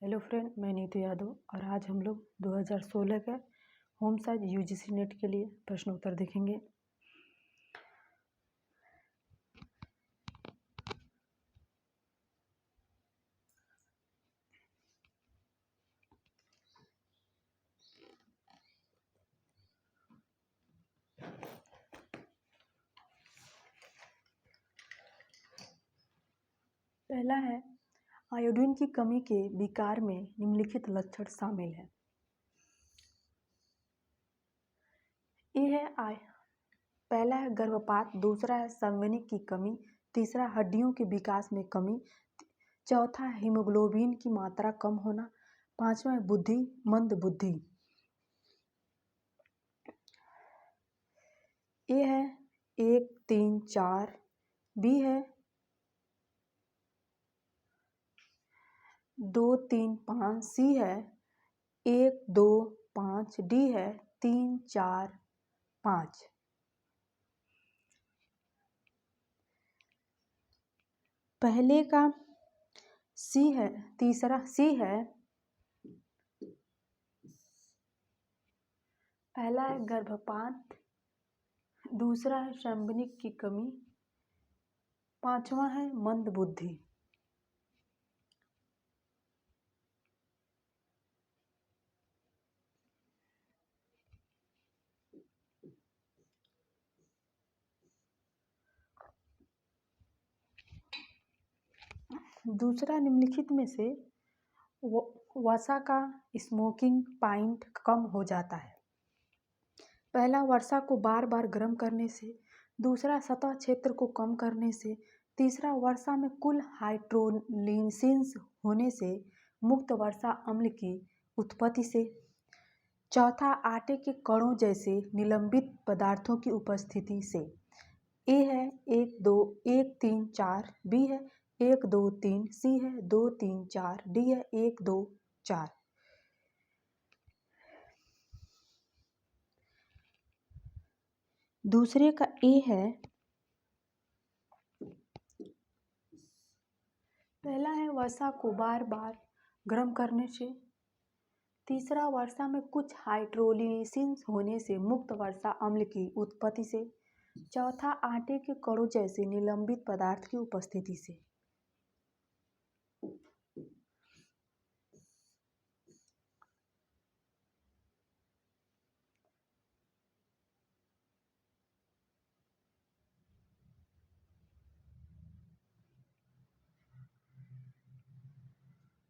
Hello friend, मैं नीतू यादव और आज हम लोग 2016 का होम साइंस यूजीसी नेट के लिए प्रश्न उत्तर देखेंगे। पहला है, आयोडीन की कमी के विकार में निम्नलिखित लक्षण शामिल हैं। ये है पहला है गर्भपात, दूसरा है संवहनी की कमी, तीसरा हड्डियों के विकास में कमी, चौथा हीमोग्लोबिन की मात्रा कम होना, पांचवा है मंद बुद्धि। ए है 1, 3, 4, बी है 2, 3, 5, सी है 1, 2, 5, डी है 3, 4, 5। पहले का सी है, तीसरा सी है, पहला है गर्भपात, दूसरा है संवहनी की कमी, पांचवा है मंद बुद्धि। दूसरा निम्नलिखित में से वसा का स्मोकिंग पॉइंट कम हो जाता है। पहला, वर्षा को बार बार गर्म करने से, दूसरा सतह क्षेत्र को कम करने से, तीसरा वर्षा में कुल हाइड्रोलिसिस होने से, मुक्त वर्षा अम्ल की उत्पत्ति से, चौथा आटे के कणों जैसे निलंबित पदार्थों की उपस्थिति से। ए है 1, 2, 1, 3, 4, बी है 1, 2, 3, सी है 2, 3, 4, डी है 1, 2, 4। दूसरे का ए है, पहला है वर्षा को बार बार गर्म करने से, तीसरा वर्षा में कुछ हाइड्रोलिसिस होने से मुक्त वर्षा अम्ल की उत्पत्ति से, चौथा आटे के कणों जैसे निलंबित पदार्थ की उपस्थिति से।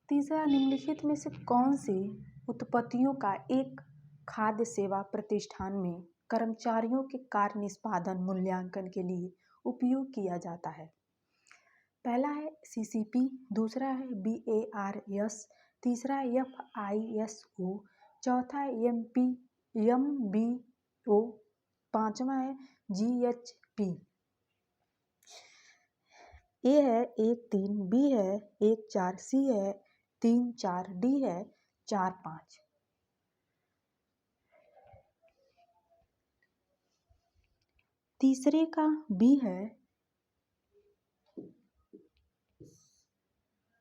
तीसरा, निम्नलिखित में से कौन सी उत्पत्तियों का एक खाद्य सेवा प्रतिष्ठान में कर्मचारियों के कार्य निष्पादन मूल्यांकन के लिए उपयोग किया जाता है? पहला है सीसीपी, दूसरा है बीएआरएस, तीसरा है एफआईएसओ, चौथा है एमबीओ, पांचवा है जीएचपी। ए है 1, 3, बी है 1, 4, सी है 3, 4, डी है 4, 5। तीसरे का बी है,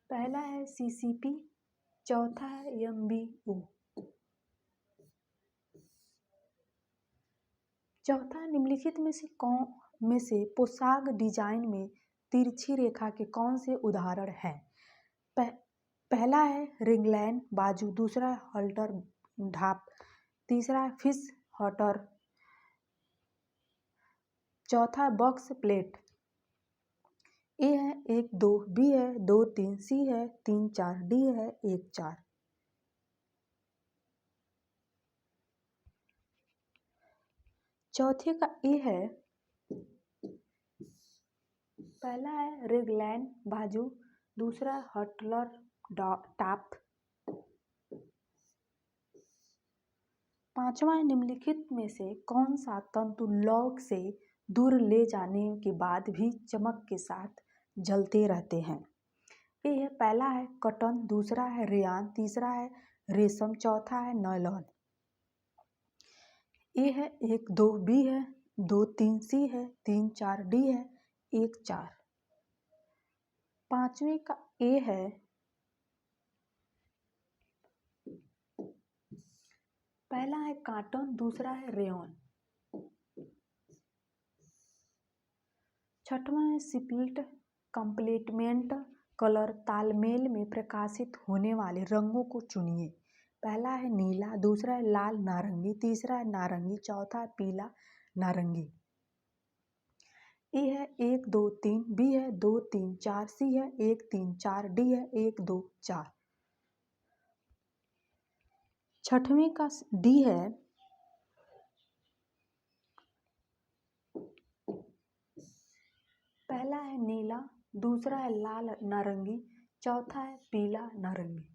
पहला है सीसीपी, चौथा है एमबीओ, चौथा निम्नलिखित में से पोशाक डिजाइन में तिरछी रेखा के कौन से उदाहरण हैं? पहला है रिंगलाइन बाजू, दूसरा है हॉल्टर ढाप, तीसरा है फिश हॉटर, चौथा है बॉक्स प्लेट। ए है 1, 2, बी है 2, 3, सी है 3, 4, डी है 1, 4। चौथे का ए है, पहला है रिगलाइन बाजू, दूसरा हॉटलर टाप, पांचवा निम्नलिखित में से कौन सा तंतु लौक से दूर ले जाने के बाद भी चमक के साथ जलते रहते हैं? ये है, पहला है कॉटन, दूसरा है रेयान, तीसरा है रेशम, चौथा है नायलॉन। ए है 1, 2, बी है 2, 3, सी है 3, 4, डी है 1, 4। पांचवें का ए है, पहला है कॉटन, दूसरा है रेयॉन। छठवां है स्प्लिट कंप्लीटमेंट कलर, तालमेल में प्रकाशित होने वाले रंगों को चुनिए। पहला है नीला, दूसरा है लाल नारंगी, तीसरा है नारंगी, चौथा है पीला नारंगी। ए है 1 2 3, बी है 2 3 4, सी है 1 3 4, डी है 1 2 4। छठवें का डी है पहला है नीला, दूसरा है लाल नारंगी, चौथा है पीला नारंगी।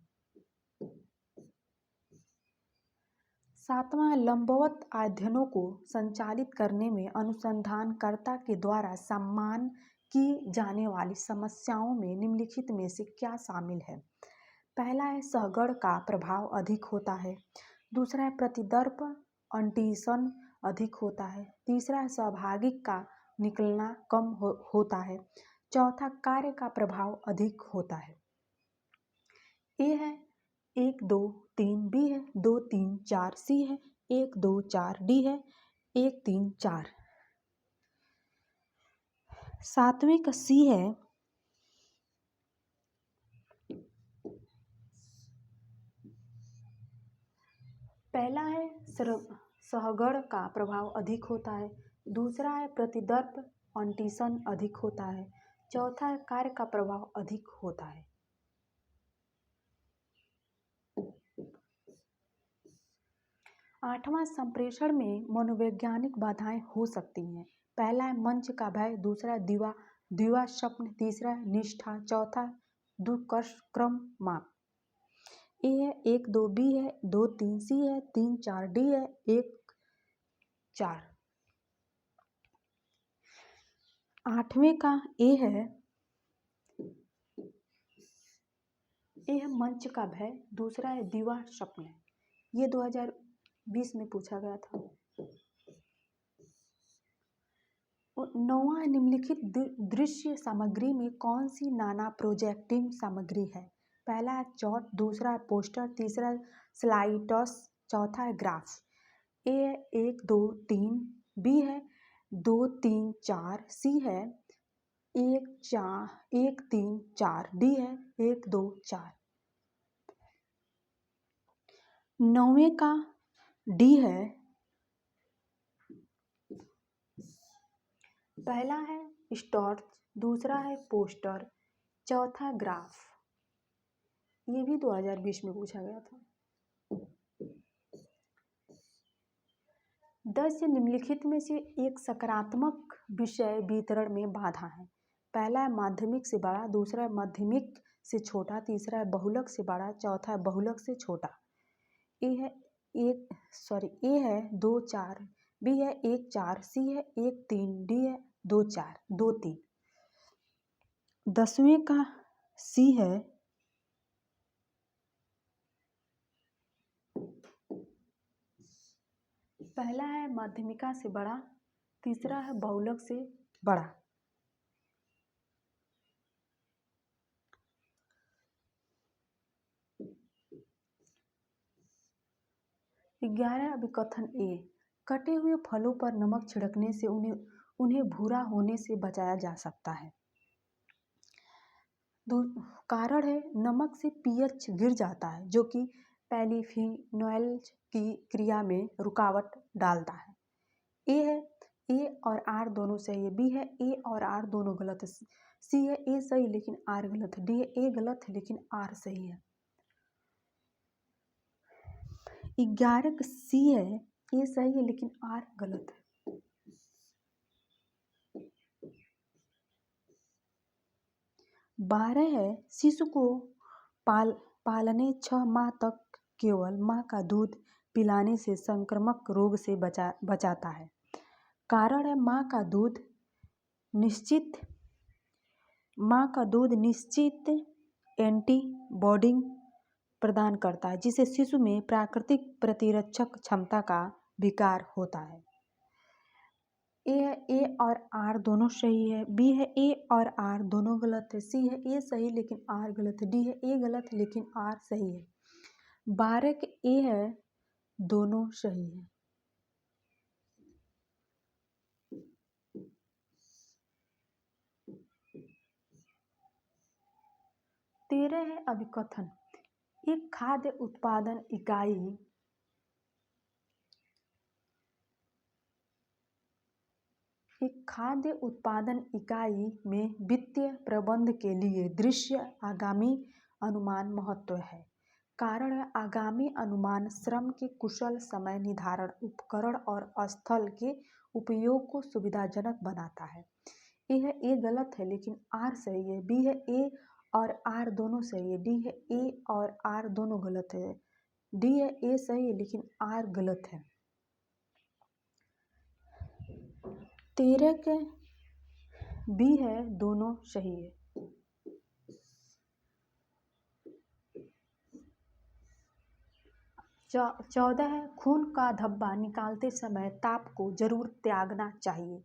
सातवां है लंबवत अध्ययनों को संचालित करने में अनुसंधानकर्ता के द्वारा सम्मान की जाने वाली समस्याओं में निम्नलिखित में से क्या शामिल है। पहला है सहगण का प्रभाव अधिक होता है, दूसरा है प्रतिदर्प अंटिशन अधिक होता है, तीसरा है सहभागिक का निकलना कम होता है, चौथा कार्य का प्रभाव अधिक होता है। ए है 1 2 3, बी है 2 3 4, सी है 1 2 4, डी है 1 3 4। सातवें का सी है पहला है सहगण का प्रभाव अधिक होता है, दूसरा है प्रतिदर्प अंटिशन अधिक होता है, चौथा है कार्य का प्रभाव अधिक होता है। आठवां संप्रेषण में मनोवैज्ञानिक बाधाएं हो सकती हैं। पहला है मंच का भय, दूसरा है द्विवा स्वप्न, तीसरा है निष्ठा, चौथा है दुष्क्रम माप। ए है 1 2, बी है 2 3, सी है 3 4, डी है 1 4। आठवें का ए है मंच का भय, दूसरा है दीवा स्वप्न। ये 2020 में पूछा गया था। नौवां निम्नलिखित दृश्य सामग्री में कौन सी नाना प्रोजेक्टिंग सामग्री है। पहला है चॉट, दूसरा है पोस्टर, तीसरा है स्लाइड्स, चौथा है ग्राफ। ए है 1 2 3, बी है 2 3 4, सी है 1 3 4, डी है 1 2 4। नौवें का डी है पहला है स्टॉर्च, दूसरा है पोस्टर, चौथा ग्राफ। ये भी 2020 में पूछा गया था। 10 निम्नलिखित में से एक सकारात्मक विषय वितरण में बाधा है। पहला है माध्यमिक से बड़ा, दूसरा है माध्यमिक से छोटा, तीसरा है बहुलक से बड़ा, चौथा है बहुलक से छोटा। ए है 2 4, बी है 1 4, सी है 1 3, डी है 2 4 2 3। 10वें का सी है पहला है माध्यमिका से बड़ा, तीसरा है बहुलक से बड़ा। 11 अभिकथन ए, कटे हुए फलों पर नमक छिड़कने से उन्हें भूरा होने से बचाया जा सकता है। कारण है नमक से पीएच गिर जाता है, जो कि पॉलीफिनोल्स की क्रिया में रुकावट डालता है। ए और आर दोनों सही है, बी है ए और आर दोनों गलत है, सी है ए सही लेकिन आर गलत है, डी है ए गलत है लेकिन आर सही है। 11 का सी है ए सही है लेकिन आर गलत है। 12 है शिशु को पालने 6 माह तक केवल माँ का दूध पिलाने से संक्रामक रोग से बचाता है। कारण है माँ का दूध निश्चित एंटीबॉडी प्रदान करता है, जिससे शिशु में प्राकृतिक प्रतिरक्षक क्षमता का विकार होता है। ए और आर दोनों सही है, बी है ए और आर दोनों गलत है, सी है ए सही लेकिन आर गलत है, डी है ए गलत है लेकिन आर सही है। 12 ए है दोनों सही है। तेरह है अभिकथन। एक खाद्य उत्पादन इकाई में वित्तीय प्रबंध के लिए दृश्य आगामी अनुमान महत्व है। कारण है आगामी अनुमान श्रम के कुशल समय निर्धारण, उपकरण और स्थल के उपयोग को सुविधाजनक बनाता है। ए गलत है लेकिन आर सही है। बी है ए और आर दोनों सही है। डी है ए और आर दोनों गलत है। डी है ए सही है लेकिन आर गलत है। 13 के बी है दोनों सही है। 14 है खून का धब्बा निकालते समय ताप को जरूर त्यागना चाहिए।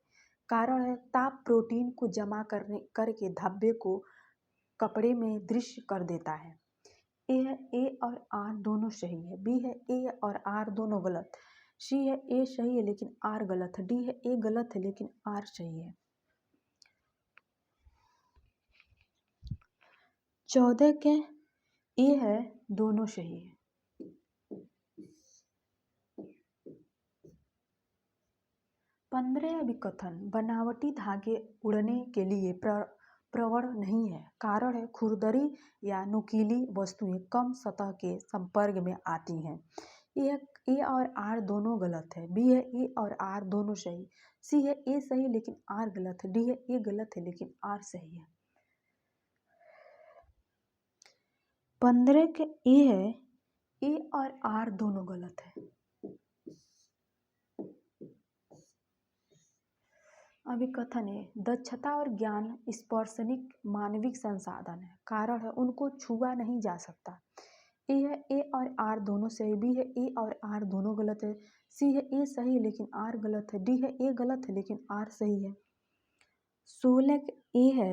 कारण है ताप प्रोटीन को जमा करके धब्बे को कपड़े में दृश्य कर देता है। ए है ए और आर दोनों सही है। बी है ए और आर दोनों गलत। सी है ए सही है लेकिन आर गलत है। डी है ए गलत है लेकिन आर सही है। 14 के ए है दोनों सही है। 15 अभिकथन बनावटी धागे उड़ने के लिए प्रवण नहीं है। कारण है खुरदरी या नुकीली वस्तुएं कम सतह के संपर्क में आती हैं। ए और आर दोनों गलत है। बी है ए और आर दोनों सही। सी है ए सही लेकिन आर गलत है। डी है ए गलत है लेकिन आर सही है। 15 के ए है ए और आर दोनों गलत है। अभिकथन है दक्षता और ज्ञान स्पर्शनिक मानविक संसाधन है। कारण है उनको छुआ नहीं जा सकता। ए है ए और आर दोनों सही। बी है ए और आर दोनों गलत है। सी है ए सही लेकिन आर गलत है। डी है ए गलत है लेकिन आर सही है। 16 ए है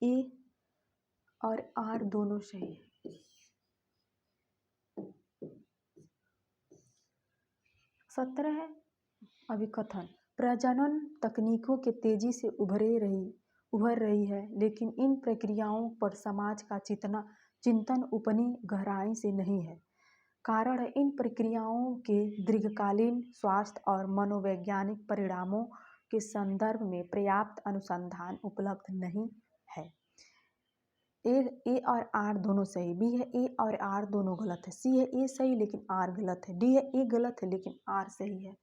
ए और आर दोनों सही है। 17 है अभिकथन प्रजनन तकनीकों के तेजी से उभर रही है लेकिन इन प्रक्रियाओं पर समाज का चिंतन उतनी गहराई से नहीं है। कारण है इन प्रक्रियाओं के दीर्घकालीन स्वास्थ्य और मनोवैज्ञानिक परिणामों के संदर्भ में पर्याप्त अनुसंधान उपलब्ध नहीं है। ए और आर दोनों सही। बी है ए और आर दोनों गलत है। सी है ए सही लेकिन आर गलत है। डी है ए गलत है लेकिन आर सही है।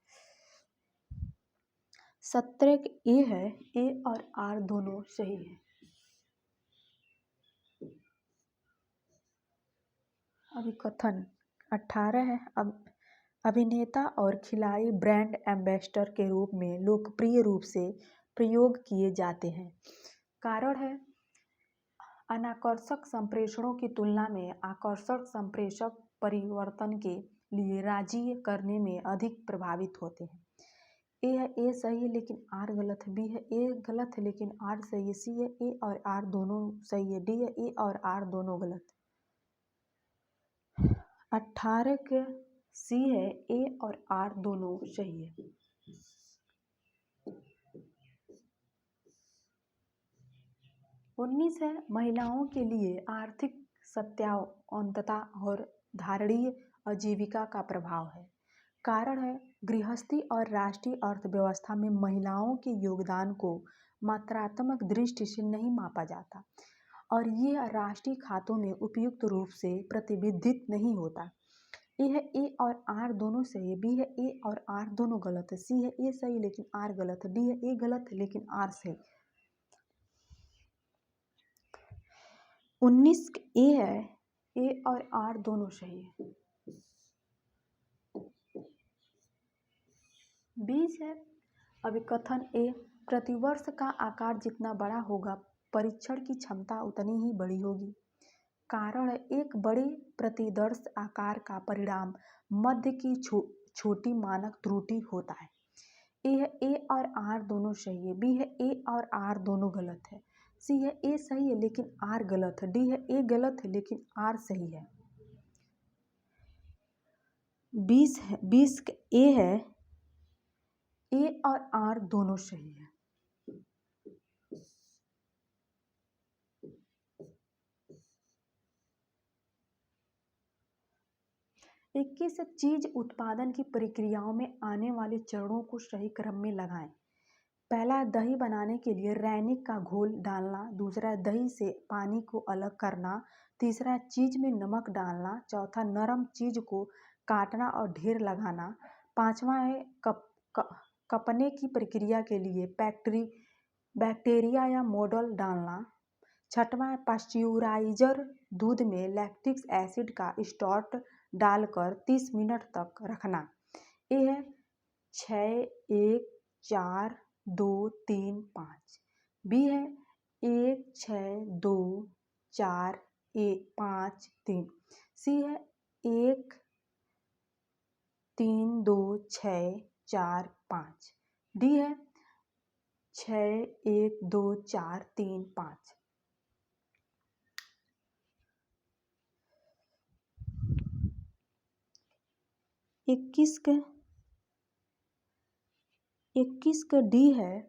17 ए है ए और आर दोनों सही है। अभिकथन 18 है अभिनेता और खिलाड़ी ब्रांड एम्बेसडर के रूप में लोकप्रिय रूप से प्रयोग किए जाते हैं। कारण है अनाकर्षक संप्रेषणों की तुलना में आकर्षक संप्रेषक परिवर्तन के लिए राजी करने में अधिक प्रभावित होते हैं। ए है ए सही है लेकिन आर गलत है। बी है ए गलत है लेकिन आर सही है। सी है ए और आर दोनों सही है। डी है ए और आर दोनों गलत। 18 के सी है ए और आर दोनों सही है। 19 है महिलाओं के लिए आर्थिक सत्यावनता और धारणीय आजीविका का प्रभाव है। कारण है गृहस्थी और राष्ट्रीय अर्थव्यवस्था में महिलाओं के योगदान को मात्रात्मक दृष्टि से नहीं मापा जाता और ये राष्ट्रीय खातों में उपयुक्त रूप से प्रतिबिंबित नहीं होता। ए है ए और आर दोनों सही है। बी है ए और आर दोनों गलत है। सी है ए सही लेकिन आर गलत है। डी है ए गलत है लेकिन आर सही। 19 ए है ए और आर दोनों सही है। 20 है अभिकथन ए प्रतिवर्ष का आकार जितना बड़ा होगा परीक्षण की क्षमता उतनी ही बड़ी होगी। कारण है एक बड़े प्रतिदर्श आकार का परिणाम मध्य की छोटी मानक त्रुटि होता है। ए है ए और आर दोनों सही है। बी है ए और आर दोनों गलत है। सी है ए सही है लेकिन आर गलत है। डी है ए गलत है लेकिन आर सही है। 20 ए है, ए और आर दोनों सही है। 21 चीज उत्पादन की प्रक्रियाओं में आने वाले चरणों को सही क्रम में लगाएं। पहला, दही बनाने के लिए रैनिक का घोल डालना। दूसरा, दही से पानी को अलग करना। तीसरा, चीज में नमक डालना। चौथा, नरम चीज को काटना और ढेर लगाना। पांचवा है कपने की प्रक्रिया के लिए बैक्टीरिया या मोल्ड डालना। छठवां है पास्च्यूराइजर दूध में लैक्टिक एसिड का स्टॉर्च डालकर 30 मिनट तक रखना। ये है 6, 1, 4, 2, 3, 5। बी है 1, 6, 2, 4, 1, 5, 3। सी है 1, 3, 2, 6, 4, 5। डी है 6, 1, 2, 4, 3, 5। 21 का डी है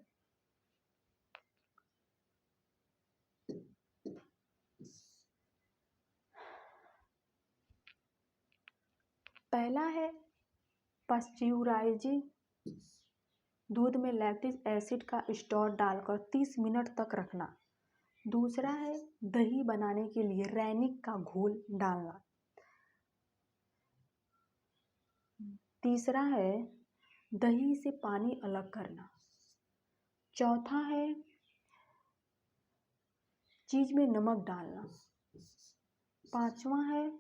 पहला है पास्च्यूराइजिंग दूध में लैक्टिक एसिड का स्टॉर्च डालकर 30 मिनट तक रखना। दूसरा है दही बनाने के लिए रैनिक का घोल डालना। तीसरा है दही से पानी अलग करना। चौथा है चीज में नमक डालना। पांचवा है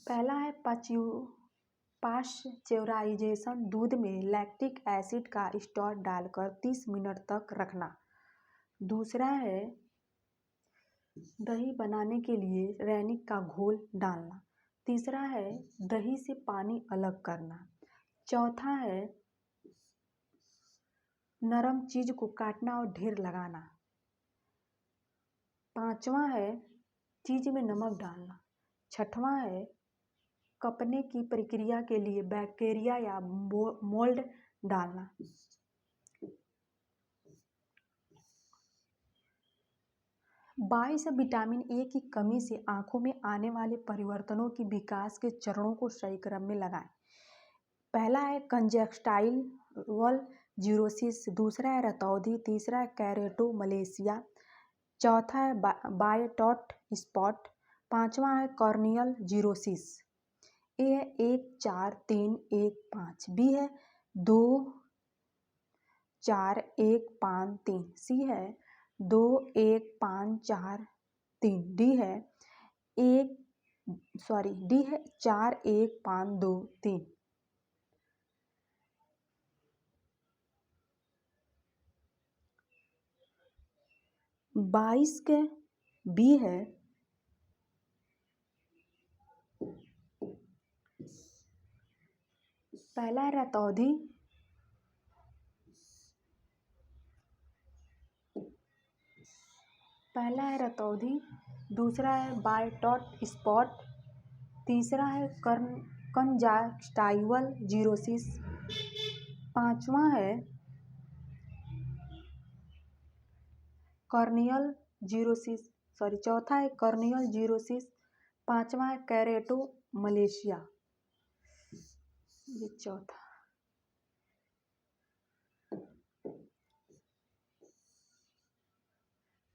पहला है पास्च्यूराइजेशन दूध में लैक्टिक एसिड का स्टॉर्च डालकर 30 मिनट तक रखना। दूसरा है दही बनाने के लिए रैनिक का घोल डालना। तीसरा है दही से पानी अलग करना। चौथा है नरम चीज को काटना और ढेर लगाना। पांचवा है चीज में नमक डालना। छठवां है कपने की प्रक्रिया के लिए बैक्टीरिया या मोल्ड डालना। विटामिन ए की कमी से आंखों में आने वाले परिवर्तनों की विकास के चरणों को सही क्रम में लगाएं। पहला है कंजक्टाइवल जीरोसिस। दूसरा है रतौंधी। तीसरा है कैरेटोमलेशिया। चौथा है बायटॉट स्पॉट। पांचवा है कॉर्नियल जीरोसिस। ए है 1, 4, 3, 1, 5। बी है 2, 4, 1, 5, 3। सी है 2, 1, 5, 4, 3। डी है 4, 1, 5, 2, 3। 22 के बी है पहला है रतौंधी। दूसरा है बायटॉट स्पॉट। तीसरा है कंजक्टाइवल जीरोसिस। पांचवा है कॉर्नियल जीरोसिस। चौथा है कॉर्नियल जीरोसिस। पांचवा है कैरेटोमलेशिया। ये चौथा।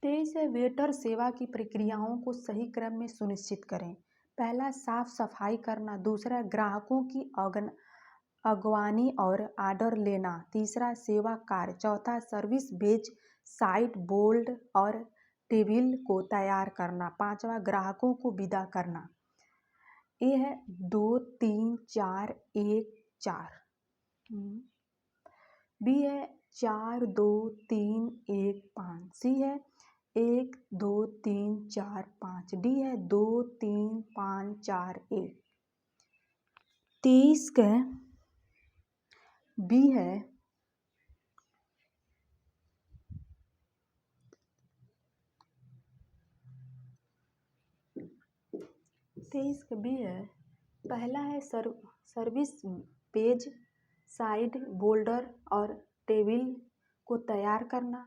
23 है वेटर सेवा की प्रक्रियाओं को सही क्रम में सुनिश्चित करें। पहला, साफ सफाई करना। दूसरा, ग्राहकों की अगवानी और ऑर्डर लेना। तीसरा, सेवा कार्य। चौथा, सर्विस बेच साइट बोर्ड और टेबल को तैयार करना। पांचवा, ग्राहकों को विदा करना। ये है 2, 3, 4, 1, 4। बी है 4, 2, 3, 1, 5। सी है 1, 2, 3, 4, 5। डी है 2, 3, 5, 4, 1। 23 का बी है 23 का बी है, पहला है सर्विस पेज, साइड बोल्डर और टेबल को तैयार करना।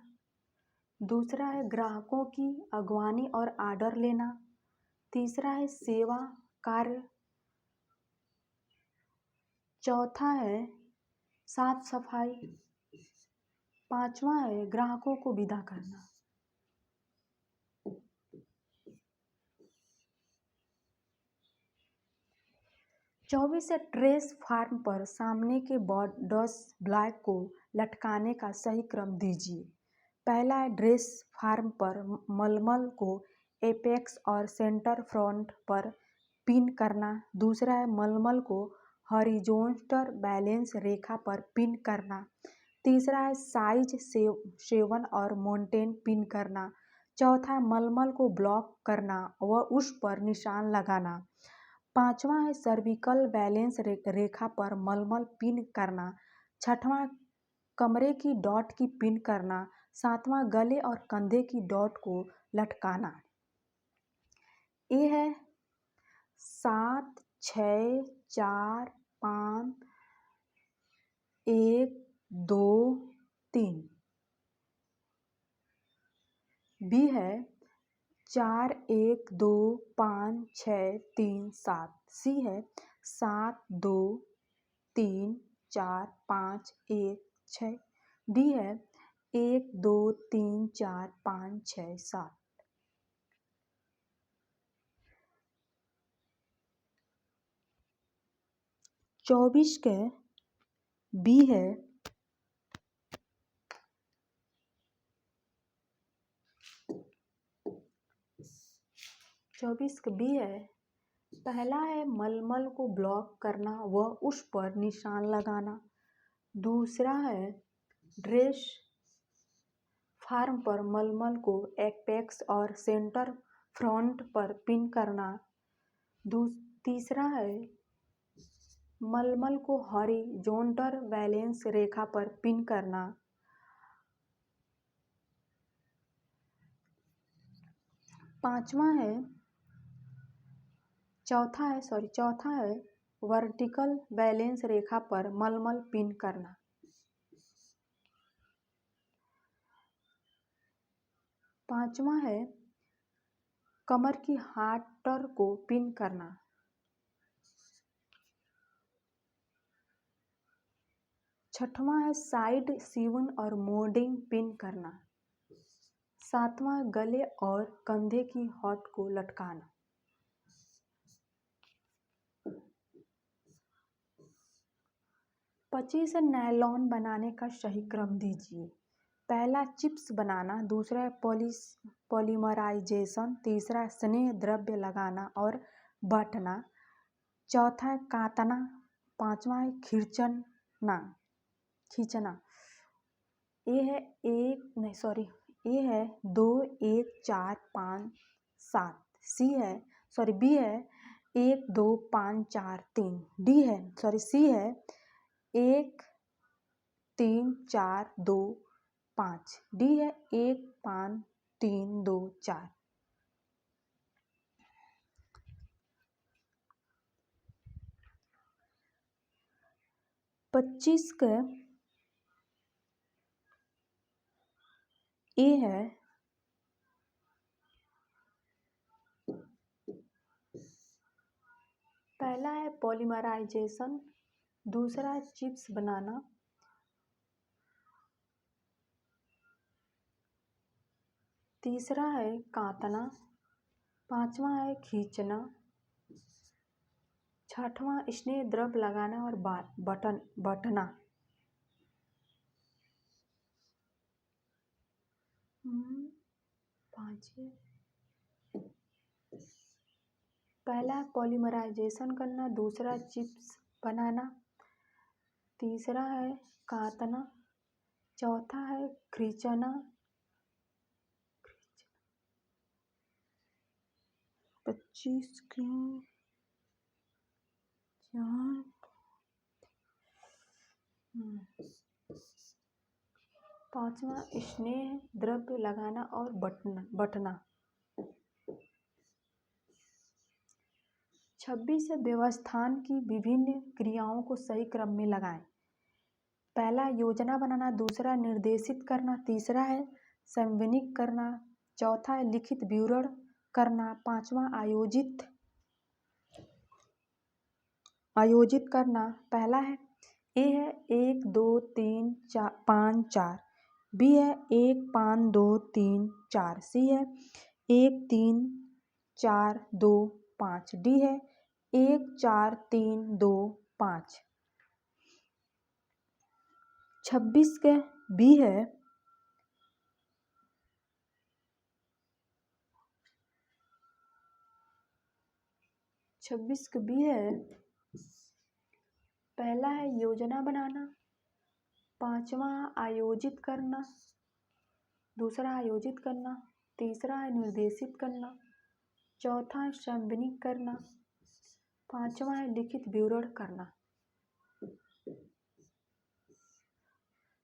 दूसरा है ग्राहकों की अगवानी और आर्डर लेना। तीसरा है सेवा कार्य। चौथा है साफ सफाई। पांचवा है ग्राहकों को विदा करना। चौबीस है ट्रेस फार्म पर सामने के बॉर्डर्स ब्लैक को लटकाने का सही क्रम दीजिए। पहला है ड्रेस फार्म पर मलमल को एपेक्स और सेंटर फ्रंट पर पिन करना। दूसरा है मलमल को हॉरिजॉन्टल बैलेंस रेखा पर पिन करना। तीसरा है साइज 7 और माउंटेन पिन करना। चौथा है मलमल को ब्लॉक करना व उस पर निशान लगाना। पांचवा है सर्विकल बैलेंस रेखा पर मलमल पिन करना। छठवां कमरे की डॉट की पिन करना। सातवां गले और कंधे की डॉट को लटकाना। ये है 7, 6, 4, 5, 1, 2, 3। बी है 4, 1, 2, 5, 6, 3, 7। सी है 7, 2, 3, 4, 5, 1, 6। डी है 1, 2, 3, 4, 5, 6, 7। 24 के बी है 24 का बी है, पहला है मलमल को ब्लॉक करना व उस पर निशान लगाना। दूसरा है ड्रेस फार्म पर मलमल को एपेक्स और सेंटर फ्रंट पर पिन करना। तीसरा है मलमल को हॉरिजॉन्टल बैलेंस रेखा पर पिन करना। चौथा है वर्टिकल बैलेंस रेखा पर मलमल पिन करना। पांचवा है कमर की हाटर को पिन करना। छठवां है साइड 7 और मोल्डिंग पिन करना। सातवां गले और कंधे की हॉट को लटकाना। 25 नायलॉन बनाने का सही क्रम दीजिए। पहला चिप्स बनाना, दूसरा पॉलीमराइजेशन, तीसरा स्नेह द्रव्य लगाना और बांटना, चौथा है कातना, पांचवा है खींचना। ये है 2, 1, 4, 5, 7। बी है 1, 2, 5, 4, 3। सी है 1, 3, 4, 2, 5। डी है 1, 5, 3, 2, 4। 25 का ए है, पहला है पॉलीमराइजेशन, दूसरा है चिप्स बनाना, तीसरा है कातना, पांचवा है खींचना, छठवां स्नेह द्रव्य लगाना और बटना। पहला पॉलीमराइजेशन करना, दूसरा चिप्स बनाना, तीसरा है कातना, चौथा है खींचना। 25 क्यों 4 पांचवा स्नेह द्रव्य लगाना और बटना। 26 व्यवस्थान की विभिन्न क्रियाओं को सही क्रम में लगाएं। पहला योजना बनाना, दूसरा निर्देशित करना, तीसरा है संविनिक करना, चौथा है लिखित विवरण करना, पांचवा आयोजित करना। पहला है ए है 1 2 3 4 5 4, बी है 1 5 2 3 4, सी है 1 3 4 2 5, डी है 1 4 3 2 5। 26 के बी है 26 के बी है, पहला है योजना बनाना, पांचवा आयोजित करना, दूसरा आयोजित करना, तीसरा है निर्देशित करना, चौथा है संविनिक करना, पांचवा है लिखित विवरण करना।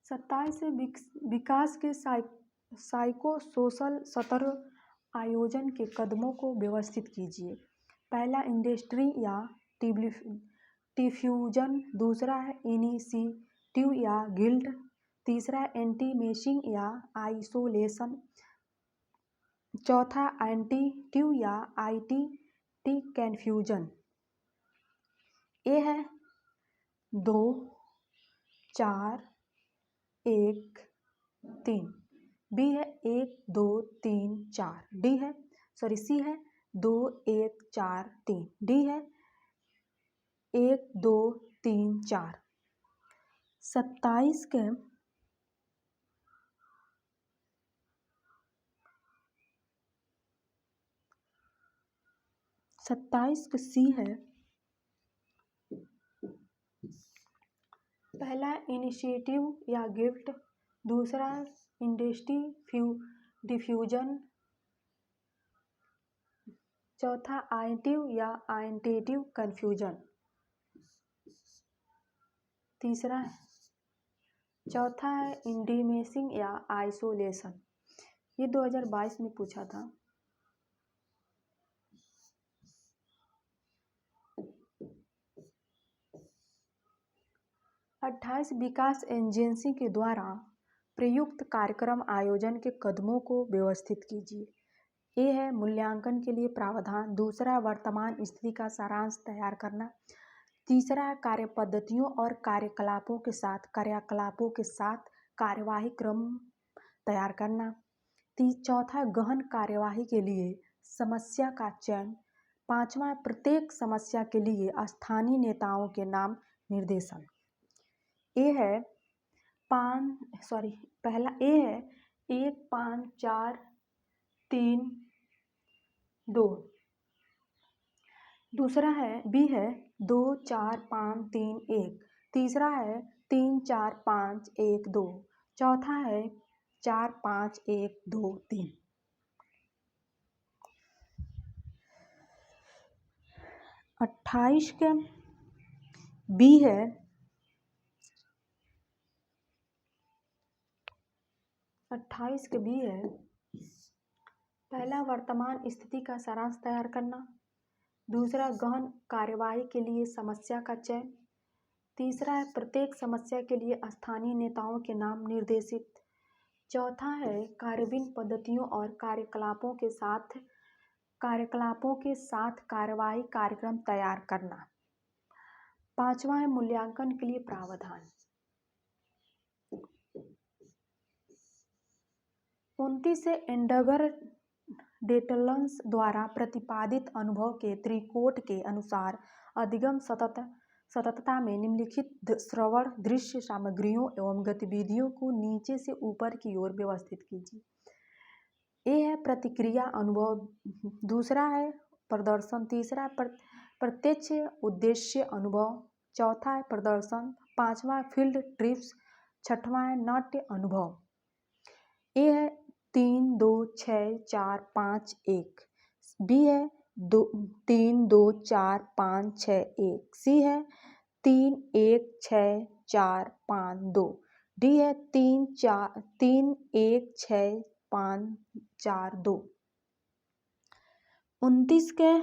27 से विकास के साइको सोशल सत्र आयोजन के कदमों को व्यवस्थित कीजिए। पहला इंडस्ट्री या डिफ्यूजन, दूसरा है इनिशिएटिव या गिल्ड, तीसरा है एंटी-मेसिंग या आइसोलेशन, चौथा एंटीट्यू या आईटी कन्फ्यूजन। ए है 2 4 1 3, बी है 1 2 3 4, सी है 2 1 4 3, डी है 1 2 3 4। 27 के सी है, पहला इनिशिएटिव या गिल्ट, दूसरा इंडस्ट्री डिफ्यूजन, चौथा आइटिव या आइंटेटिव कन्फ्यूजन, चौथा है इंटीमेसिंग या आइसोलेशन। ये 2022 में पूछा था। अट्ठाईस विकास एजेंसी के द्वारा प्रयुक्त कार्यक्रम आयोजन के कदमों को व्यवस्थित कीजिए। ए है मूल्यांकन के लिए प्रावधान, दूसरा वर्तमान स्थिति का सारांश तैयार करना, तीसरा कार्य पद्धतियों और कार्यकलापों के साथ कार्यवाही क्रम तैयार करना, चौथा गहन कार्यवाही के लिए समस्या का चयन, पांचवा प्रत्येक समस्या के लिए स्थानीय नेताओं के नाम निर्देशन। पहला ए है 1 5 4 3 2, दूसरा है बी है 2 4 5 3 1, तीसरा है 3 4 5 1 2, चौथा है 4 5 1 2 3। 28 के बी है, पहला वर्तमान स्थिति का सारांश तैयार करना, दूसरा गहन कार्यवाही के लिए समस्या का चयन, तीसरा है प्रत्येक समस्या के लिए स्थानीय नेताओं के नाम निर्देशित, चौथा है कार्यान्वयन पद्धतियों और कार्यकलापों के साथ कार्यवाही कार्यक्रम तैयार करना, पांचवा है मूल्यांकन के लिए प्रावधान। 29 से एंडगर डेटल्स द्वारा प्रतिपादित अनुभव के त्रिकोट के अनुसार अधिगम सततता में निम्नलिखित श्रवण दृश्य सामग्रियों एवं गतिविधियों को नीचे से ऊपर की ओर व्यवस्थित कीजिए। ए है प्रतिक्रिया अनुभव, दूसरा है प्रदर्शन, तीसरा प्रत्यक्ष उद्देश्य अनुभव, चौथा है प्रदर्शन, पांचवा फील्ड ट्रिप्स, छठवां है नाट्य अनुभव। ए है 3 2 6 4 5 1, बी है 3 2 4 5 6 1, सी है 3 1 6 4 5 2, डी है 3 1 6 5 4 2। 29 के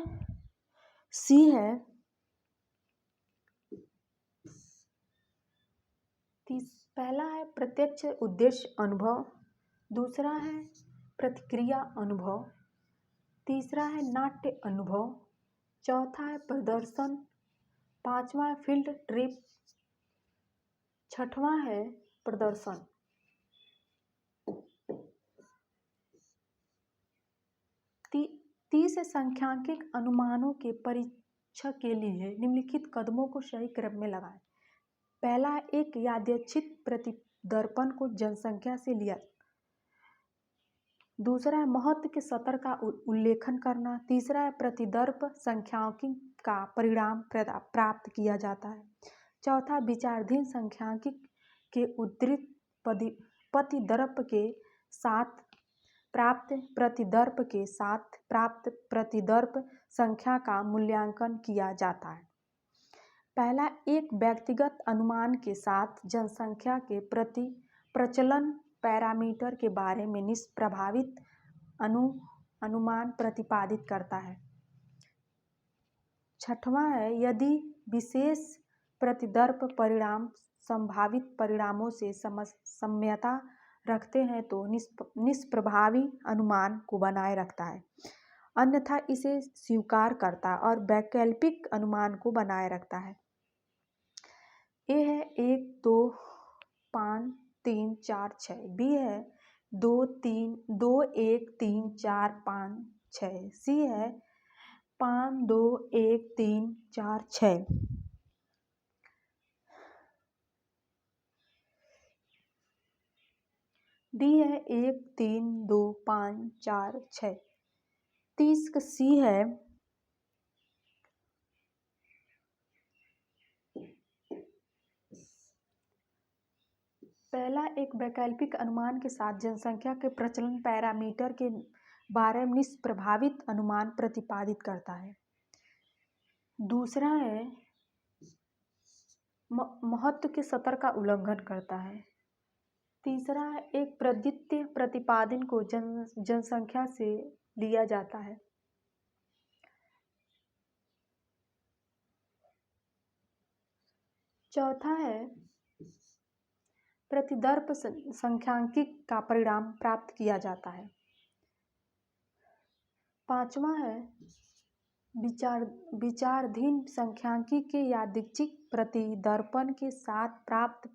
सी है पहला है प्रत्यक्ष उद्देश्य अनुभव, दूसरा है प्रतिक्रिया अनुभव, तीसरा है नाट्य अनुभव, चौथा है प्रदर्शन, पांचवा है फील्ड ट्रिप, छठवां है प्रदर्शन। 30 सांख्यिकीय अनुमानों के परीक्षण के लिए निम्नलिखित कदमों को सही क्रम में लगाएं। पहला, एक यादृच्छिक प्रतिदर्पण को जनसंख्या से लिया। दूसरा है महत्व के स्तर का उल्लेखन करना। तीसरा है प्रतिदर्प सांख्यिकी का परिणाम प्राप्त किया जाता है। चौथा, विचाराधीन सांख्यिकी के उद्धृत प्रतिदर्प के साथ प्राप्त प्रतिदर्प संख्या का मूल्यांकन किया जाता है। पहला, एक व्यक्तिगत अनुमान के साथ जनसंख्या के प्रति प्रचलन पैरामीटर के बारे में निष्प्रभावित अनुमान प्रतिपादित करता है। छठवां है, यदि विशेष प्रतिदर्प परिणाम संभावित परिणामों से साम्यता रखते हैं तो निष्प्रभावी अनुमान को बनाए रखता है, अन्यथा इसे स्वीकार करता और वैकल्पिक अनुमान को बनाए रखता है। ए है 1 2 5 3 4 6, बी है 2 1 3 4 5 6, सी है 5 2 1 3 4 6, डी है 1 3 2 5 4 6। 30 का सी है पहला, एक वैकल्पिक अनुमान के साथ जनसंख्या के प्रचलन पैरामीटर के बारे में निष्प्रभावित अनुमान प्रतिपादित करता है। दूसरा है महत्व के स्तर का उल्लंघन करता है। तीसरा है एक प्रद्वितीय प्रतिपादन को जनसंख्या से लिया जाता है। चौथा है प्रतिदर्प सांख्यिकी का परिणाम प्राप्त किया जाता है। पांचवा है विचाराधीन सांख्यिकी के यादृच्छिक प्रतिदर्पण के साथ प्राप्त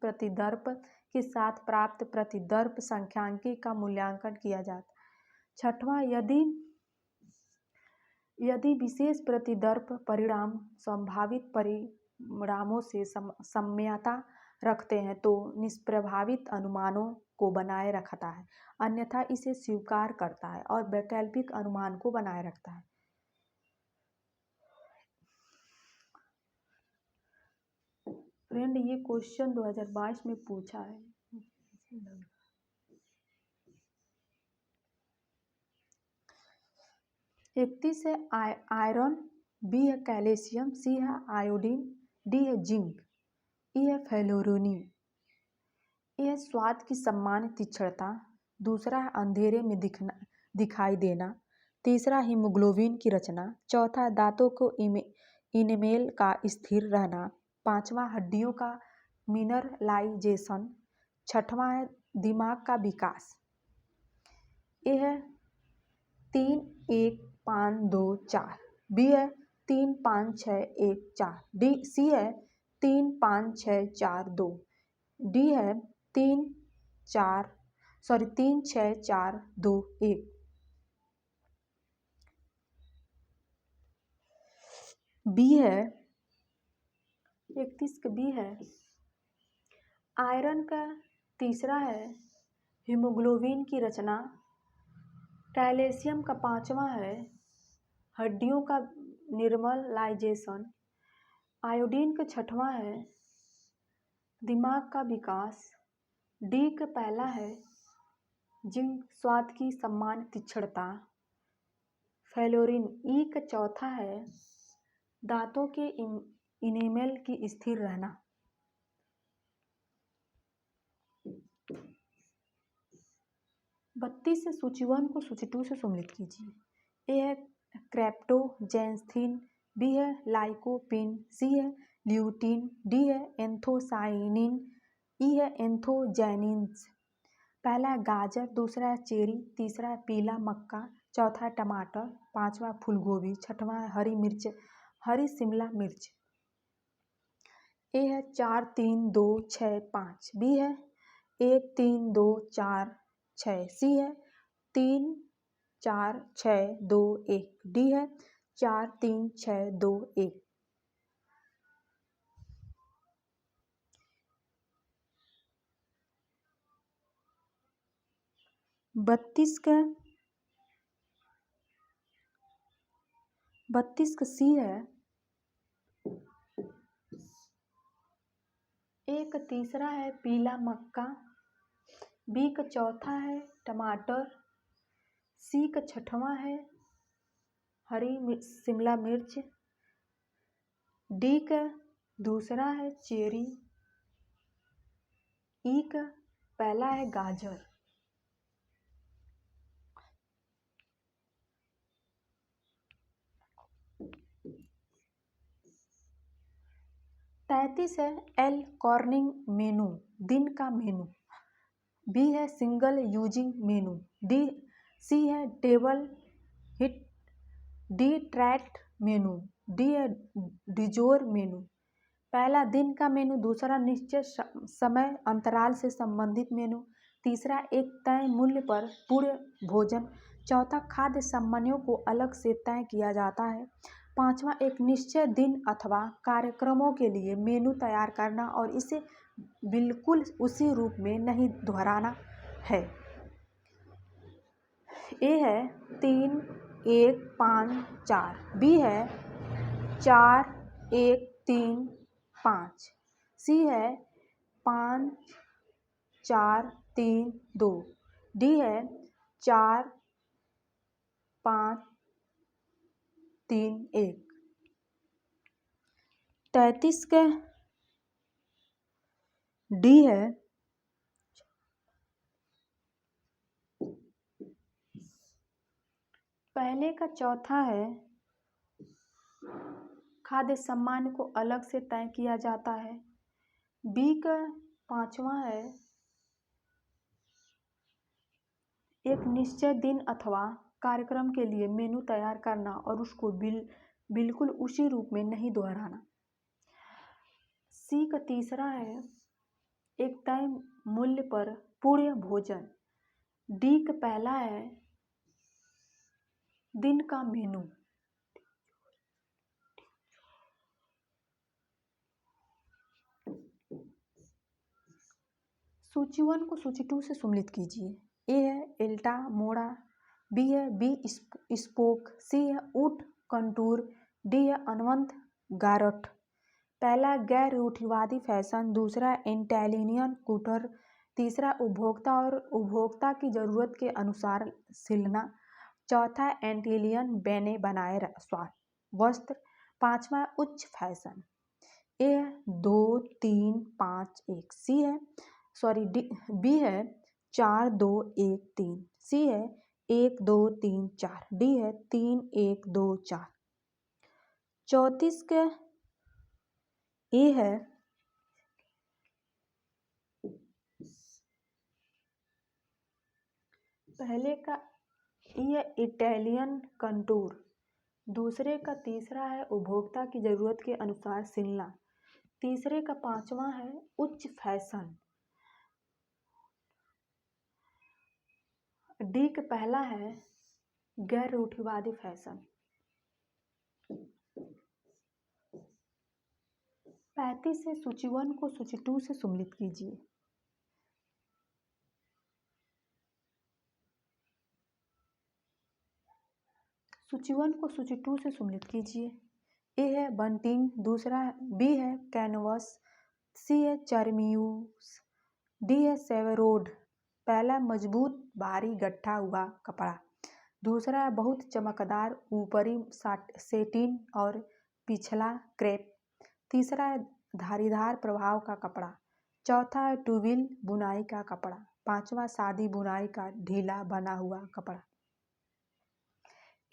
प्रतिदर्प सांख्यिकी का मूल्यांकन किया जाता है। छठवां, यदि विशेष प्रतिदर्प परिणाम संभावित परिणामों से साम्यता रखते हैं तो निष्प्रभावित अनुमानों को बनाए रखता है, अन्यथा इसे स्वीकार करता है और वैकल्पिक अनुमान को बनाए रखता है। फ्रेंड, ये क्वेश्चन 2022 में पूछा है। 31 है आयरन, बी है कैल्शियम, सी है आयोडीन, डी है जिंक, ई है फ्लोरीन। यह स्वाद की सामान्य तीक्ष्णता, दूसरा है अंधेरे में दिखाई देना, तीसरा हीमोग्लोबिन की रचना, चौथा दांतों को इनेमेल का स्थिर रहना, पांचवा हड्डियों का मिनरलाइजेशन, छठवां है दिमाग का विकास। ए है 3 1 5 2 4, बी है 3 5 6 1 4, सी है 3 5 6 4 2, डी है 3 6 4 2 1। बी है 31 का बी है आयरन का, तीसरा है हीमोग्लोबिन की रचना, कैल्शियम का पांचवा है हड्डियों का निर्मलाइजेशन, आयोडीन का छठवां है दिमाग का विकास, डी का पहला है जिंक स्वाद की सामान्य तीक्ष्णता, फ्लोरीन ई का चौथा है दांतों के इनेमेल की स्थिर रहना। बत्तीस से सूची 1 को सूची 2 से सम्मिलित कीजिए। ए है क्रेप्टोजेंसिन, बी है लाइकोपिन, सी है ल्यूटीन, डी है एंथोसाइनिन, ई है एंथोजेनिन्स। पहला है गाजर, दूसरा है चेरी, तीसरा है पीला मक्का, चौथा है टमाटर, पांचवा फूलगोभी, छठवां है हरी मिर्च, हरी शिमला मिर्च। ए है 4 3 2 6 5, बी है 1 3 2 4 6, सी है 3 4 6 2 1, डी है 4 3 6 2 1। 32 का सी है। ए का तीसरा है पीला मक्का, बी का चौथा है टमाटर, सी का छठवां है हरी शिमला मिर्च, डी का दूसरा है चेरी, ई का पहला है गाजर। 33 है एल कॉर्निंग मेनू, दिन का मेनू, बी है single using menu, D C है टेबल हिट, डी ट्रैट मेनू, डी है डिजोर मेनू। पहला दिन का मेनू, दूसरा निश्चित समय अंतराल से संबंधित मेनू, तीसरा एक तय मूल्य पर पूर्ण भोजन, चौथा खाद्य सामानों को अलग से तय किया जाता है, पांचवा एक निश्चित दिन अथवा कार्यक्रमों के लिए मेनू तैयार करना और इसे बिल्कुल उसी रूप में नहीं दोहराना है। ए है 3 1 5 4, बी है 4 1 3 5, सी है 5 4 3 2, डी है 4 5 3 1। 33 का डी है। पहले का चौथा है खाद्य सामान को अलग से तय किया जाता है, बी का पांचवा है एक निश्चित दिन अथवा कार्यक्रम के लिए मेनू तैयार करना और उसको बिल्कुल उसी रूप में नहीं दोहराना, सी का तीसरा है एक तय मूल्य पर पूर्ण भोजन, डी का पहला है दिन का मेनू। सूची 1 को सूची 2 से सम्मिलित कीजिए। ए है एल्टा मोड़ा, बी है बी स्पोक, सी है ऊट कंटूर, डी है अनवंत गारठ। पहला गैर रूढ़िवादी फैशन, दूसरा इंटेलिनियन कूटर, तीसरा उपभोक्ता और उपभोक्ता की जरूरत के अनुसार सिलना, चौथा एंटीलियन बने बनाए वस्त्र, पांचवा उच्च फैशन। ए है 2 3 5 1, सी है बी है 4 2 1 3, सी है 1 2 3 4, डी है 3 1 2 4। 34 के ए है पहले का ये इटालियन कंटूर, दूसरे का तीसरा है उपभोक्ता की जरूरत के अनुसार सिलना, तीसरे का पांचवा है उच्च फैशन, डी का पहला है गैर रूढ़िवादी फैशन। 35 से सूची 1 को सूची 2 से सम्मिलित कीजिए। सूची 1 को सूची 2 से सम्मिलित कीजिए। ए है बंटिंग, दूसरा बी है कैनवस, सी है चरमियूस, डी है सेवरोड। पहला मजबूत भारी गट्ठा हुआ कपड़ा, दूसरा बहुत चमकदार ऊपरी सेटिन और पिछला क्रेप, तीसरा है धारीदार प्रभाव का कपड़ा, चौथा है टूविल बुनाई का कपड़ा, पांचवा सादी बुनाई का ढीला बना हुआ कपड़ा।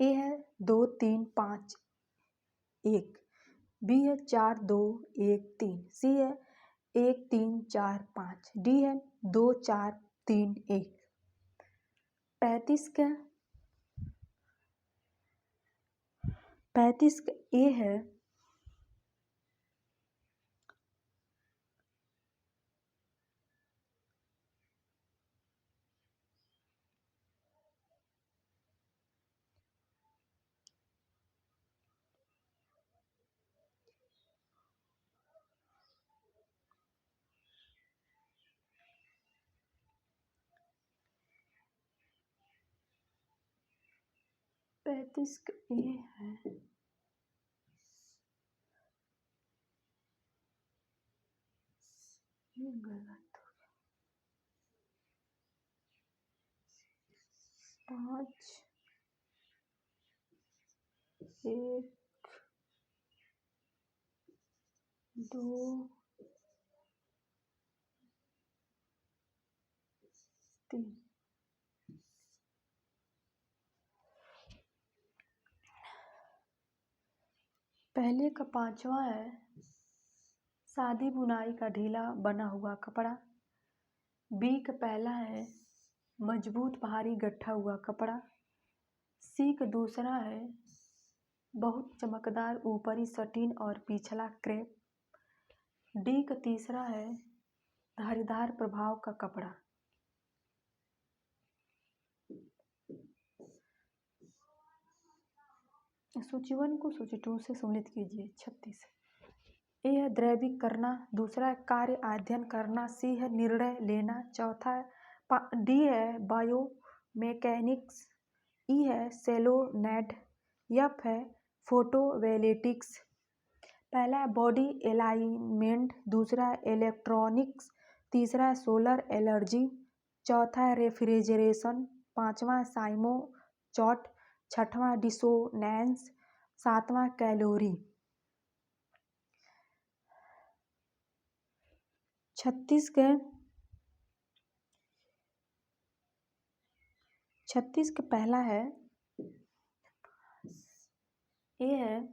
ए है 2 3 5, 1, बी है 4 2 1 3, सी है 1 3 4 5, डी है 2 4 3 1। 35 का ए है 35 का ए है ये गलत हो गया। 5 1 2 3। पहले का 5वां है सादी बुनाई का ढीला बना हुआ कपड़ा। बी का पहला है मजबूत भारी गट्ठा हुआ कपड़ा। सी का दूसरा है बहुत चमकदार ऊपरी सटीन और पिछला क्रेप। डी का तीसरा है धारीदार प्रभाव का कपड़ा। सूची 1 को सूची 2 से सम्मिलित कीजिए। 36 ए है द्रवीक करना, दूसरा है कार्य अध्ययन करना, सी है निर्णय लेना, चौथा है डी है बायोमैकेनिक्स, ई है सेलोनेड, एफ है फोटोवोल्टिक्स। पहला है बॉडी अलाइनमेंट, दूसरा है इलेक्ट्रॉनिक्स, तीसरा है सोलर एनर्जी, चौथा है रेफ्रिजरेशन, पांचवा है साइमोचॉट, छठवां डिसोनेंस, सातवां कैलोरी। 36 का पहला है ए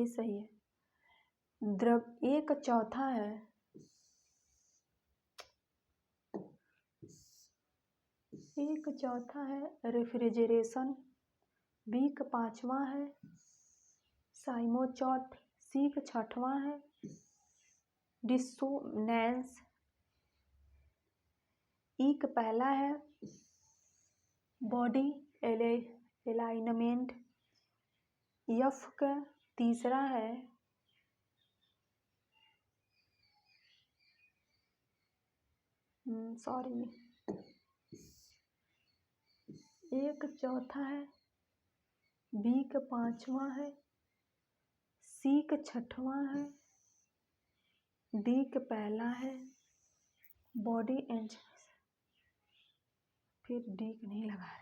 सही है। द्रव ए का चौथा है रेफ्रिजरेशन, बी का पांचवा है साइमोचॉट, सी का छठवां है डिसोनेंस, ई का पहला है बॉडी अलाइनमेंट, एफ का तीसरा है ए का चौथा है, बी का पांचवा है, सी का छठवां है, डी का पहला है बॉडी एंड फिर डी का नहीं लगा रहे।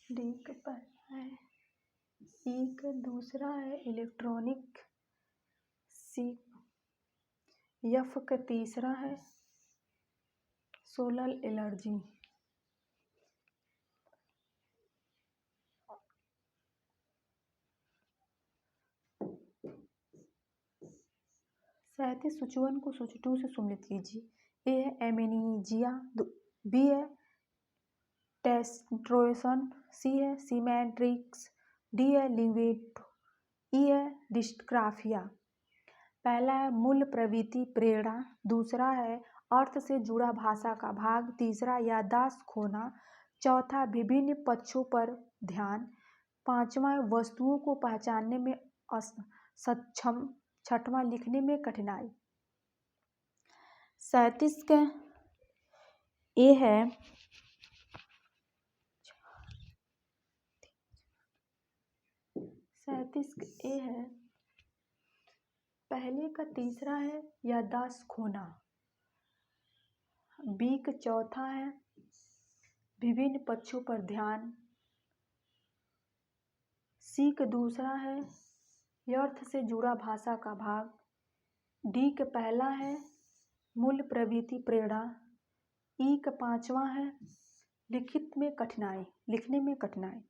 डी का पहला है, ई का दूसरा है इलेक्ट्रॉनिक, सी एफ का तीसरा है सोलर एनर्जी। सैंतीस सूची 1 को सूची 2 से सम्मिलित कीजिए। ए है एमेनीजिया, बी है टेस्टोस्टेरोन, सी है सीमेट्रिक्स, डी है लिबिडो, ई है डिस्ट्राफिया। पहला है मूल प्रवृत्ति प्रेरणा, दूसरा है अर्थ से जुड़ा भाषा का भाग, तीसरा याददाश्त खोना, चौथा विभिन्न पक्षों पर ध्यान, पांचवा वस्तुओं को पहचानने में सक्षम, छठवां लिखने में कठिनाई। 37 का ए है 37 का ए है पहले का तीसरा है याददाश्त खोना, बी का चौथा है विभिन्न पक्षों पर ध्यान, सी का दूसरा है अर्थ से जुड़ा भाषा का भाग, डी का पहला है मूल प्रवृत्ति प्रेरणा। ई का पांचवा है लिखने में कठिनाई।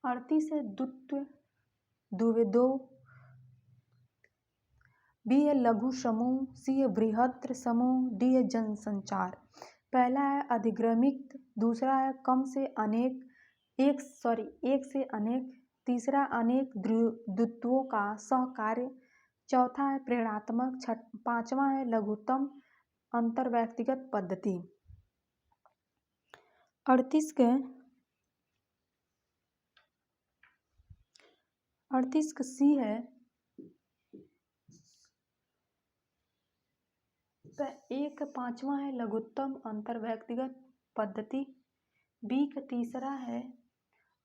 अड़तीस है द्वित्व द्विवेदो। बी है लघु समूह, सी है बृहत् समूह, डी है जनसंचार। पहला है अधिक्रमिक, दूसरा है एक से अनेक, तीसरा अनेक द्वित्वों का सहकार्य, चौथा है प्रेरणात्मक, पांचवा है लघुत्तम अंतर व्यक्तिगत पद्धति। 38 का सी है एक पांचवा है लघुत्तम अंतर व्यक्तिगत पद्धति। बी का तीसरा है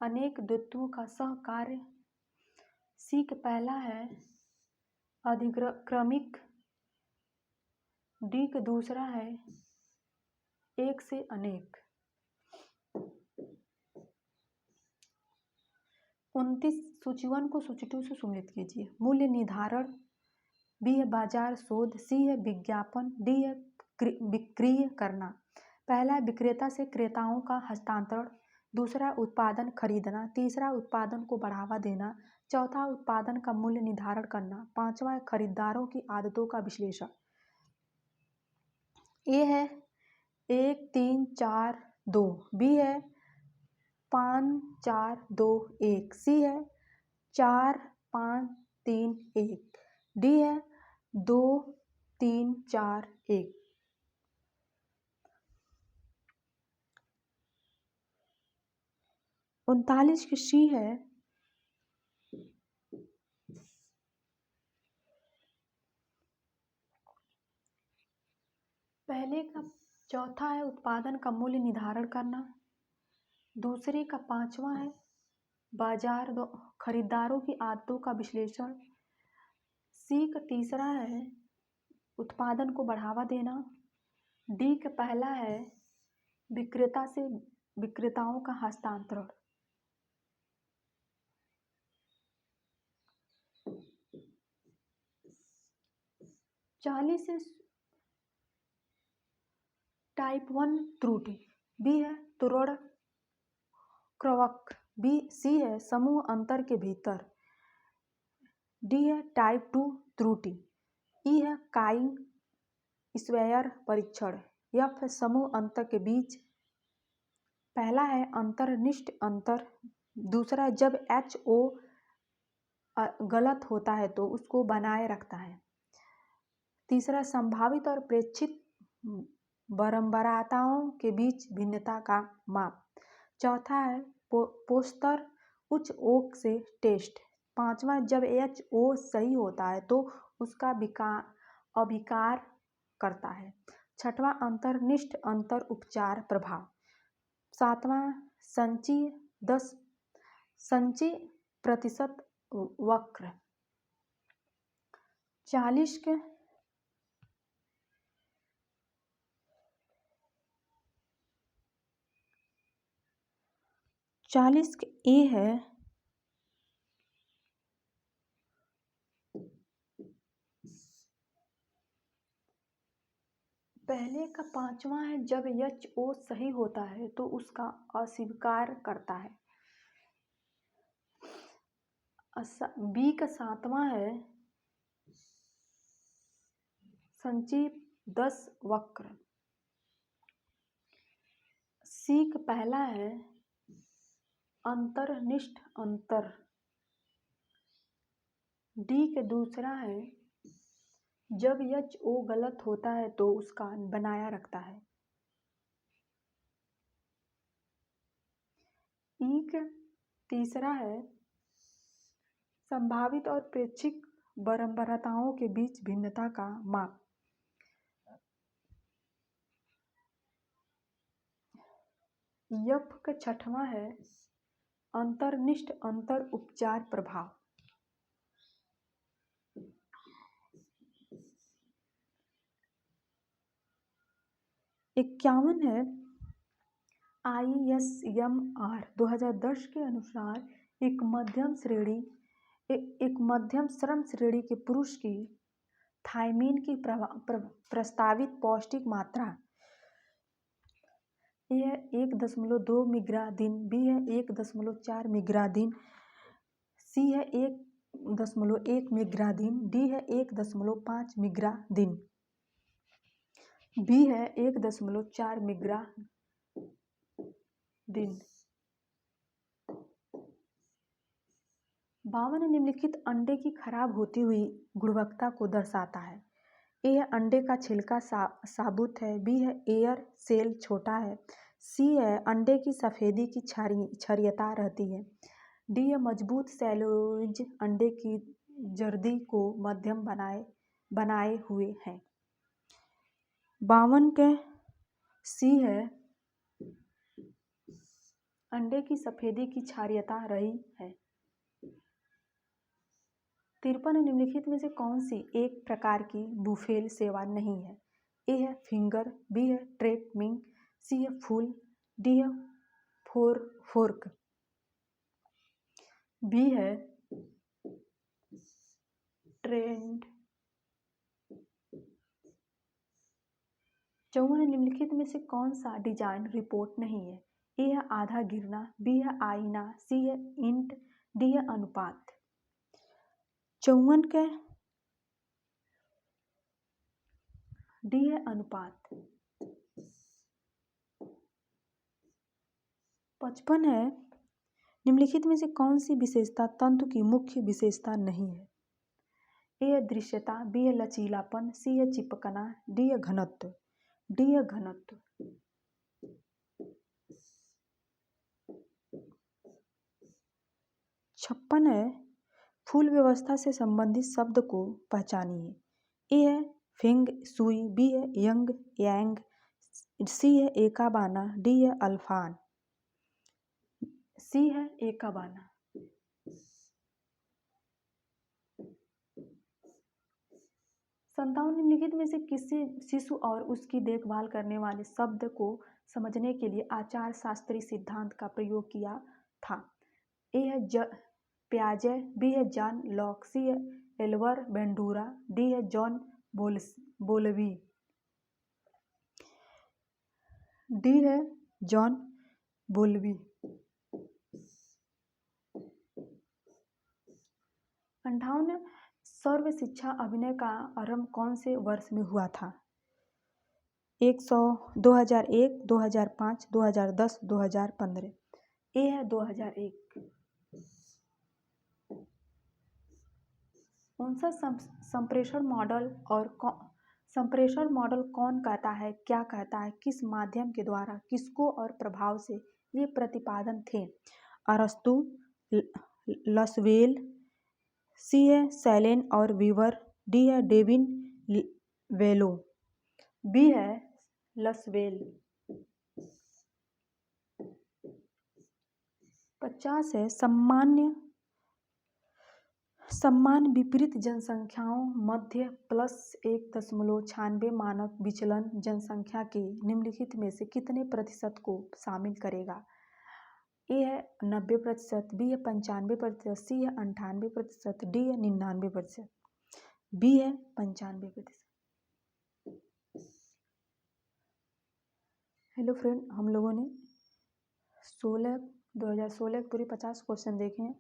अनेक द्वित्वों का सहकार्य। सी का पहला है अधिक्रमिक। डी का दूसरा है एक से अनेक। 29 सूची 1 को सूची 2 से सम्मिलित कीजिए। मूल्य निर्धारण। बी है बाजार शोध, सी है विज्ञापन, डी है विक्रय करना। पहला है विक्रेता से क्रेताओं का हस्तांतरण, दूसरा उत्पादन खरीदना, तीसरा उत्पादन को बढ़ावा देना, चौथा उत्पादन का मूल्य निर्धारण करना, पांचवा है खरीदारों की आदतों का विश्लेषण। ए है 1 3 4 2, बी है 5 4 2 1, सी है 4 5 3 1, डी है 2 3 4 1। 39 की सी है पहले का चौथा है उत्पादन का मूल्य निर्धारण करना, दूसरे का पांचवा है खरीदारों की आदतों का विश्लेषण, सी का तीसरा है उत्पादन को बढ़ावा देना, डी का पहला है विक्रेता से विक्रेताओं का हस्तांतरण। 40 टाइप 1 त्रुटि। बी है त्वरण क्रवक, सी है समूह अंतर के भीतर, डी है टाइप 2 त्रुटि, ई है काइंग स्क्वायर परीक्षण, एफ है समूह अंतर के बीच। पहला है अंतर्निष्ठ अंतर, दूसरा जब HO गलत होता है तो उसको बनाए रखता है, तीसरा संभावित और प्रेक्षित बारंबारताओं के बीच भिन्नता का माप, चौथा है पोस्टर उच्च ओक से टेस्ट, पांचवा जब HO सही होता है तो उसका अभिकार करता है, छठवां अंतर्निष्ठ अंतर उपचार प्रभाव, सातवां संचयी प्रतिशत वक्र। 40 के ए है पहले का पांचवा है जब HO सही होता है तो उसका अस्वीकार करता है। बी का सातवां है संचयी 10 वक्र, सी का पहला है अंतर्निष्ठ अंतर, डी का दूसरा है जब HO गलत होता है तो उसका बनाया रखता है, ई का तीसरा है संभावित और प्रेक्षित बारंबारताओं के बीच भिन्नता का माप, एफ का छठवां है अंतर्निष्ठ अंतर उपचार प्रभाव। 51 है ISMR 2010 के अनुसार एक मध्यम श्रेणी एक मध्यम श्रम श्रेणी के पुरुष की थायमीन की प्रस्तावित पौष्टिक मात्रा ए है 1.2 मिग्रा दिन, बी है 1.4 मिग्रा दिन, सी है 1.1 मिग्रा दिन, डी है 1.5 मिग्रा दिन, बी है 1.4 मिग्रा दिन। 52 निम्नलिखित अंडे की खराब होती हुई गुणवत्ता को दर्शाता है। ए है अंडे का छिलका साबुत है, बी है एयर सेल छोटा है, सी है अंडे की सफ़ेदी की क्षारीयता रहती है, डी है मजबूत सेलुलोज अंडे की जर्दी को मध्यम बनाए हुए हैं। 52 के सी है अंडे की सफ़ेदी की क्षारीयता रही है। 53 निम्नलिखित में से कौन सी एक प्रकार की बुफेल सेवा नहीं है? ए है फिंगर, बी है ट्रेडमिंग, सी है फूल, डी है फोर्क, बी है ट्रेंड। 54 निम्नलिखित में से कौन सा डिजाइन रिपोर्ट नहीं है? ए है आधा गिरना, बी है आईना, सी है इंट, डी है अनुपात। 54 के डी है अनुपात। 55 है निम्नलिखित में से कौन सी विशेषता तंतु की मुख्य विशेषता नहीं है? ए है दृश्यता, बी है लचीलापन, सी है चिपकना, डी है घनत्व, डी है घनत्व। 56 है फूल व्यवस्था से संबंधित शब्द को पहचानिए। ए है फेंग सुई, बी है यंग यांग, सी है एकाबाना, डी है अल्फान, सी है एकाबाना। 57 निम्नलिखित में से किसी शिशु और उसकी देखभाल करने वाले शब्द को समझने के लिए आचार शास्त्रीय सिद्धांत का प्रयोग किया था? ए है प्याजे, बी है जॉन लॉक, सी है एल्वर बेंडूरा, डी है जॉन बोलवी, डी है जॉन बोलवी। 58 सर्व शिक्षा अभिनय का आरंभ कौन से वर्ष में हुआ था? 2001, 2005, 2010, 2015। ए है 2001। 59 संप्रेषण मॉडल और संप्रेषण मॉडल कौन कहता है, क्या कहता है, किस माध्यम के द्वारा, किसको और प्रभाव से ये प्रतिपादन थे? अरस्तु, लसवेल, सी है सैलेन और वीवर, डी है डेविन वेलो, बी है लसवेल। 50 है सम्मान विपरीत जनसंख्याओं मध्य +1.96 मानक विचलन जनसंख्या के निम्नलिखित में से कितने प्रतिशत को शामिल करेगा? ए है 90%, बी है 95%, सी है 98%, डी है 99%, बी है 95%। हेलो फ्रेंड, हम लोगों ने 2016 पूरे 50 क्वेश्चन देखे हैं।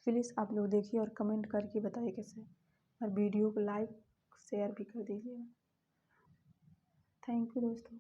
प्लीज़ आप लोग देखिए और कमेंट करके बताइए कैसे, और वीडियो को लाइक शेयर भी कर दीजिएगा। थैंक यू दोस्तों।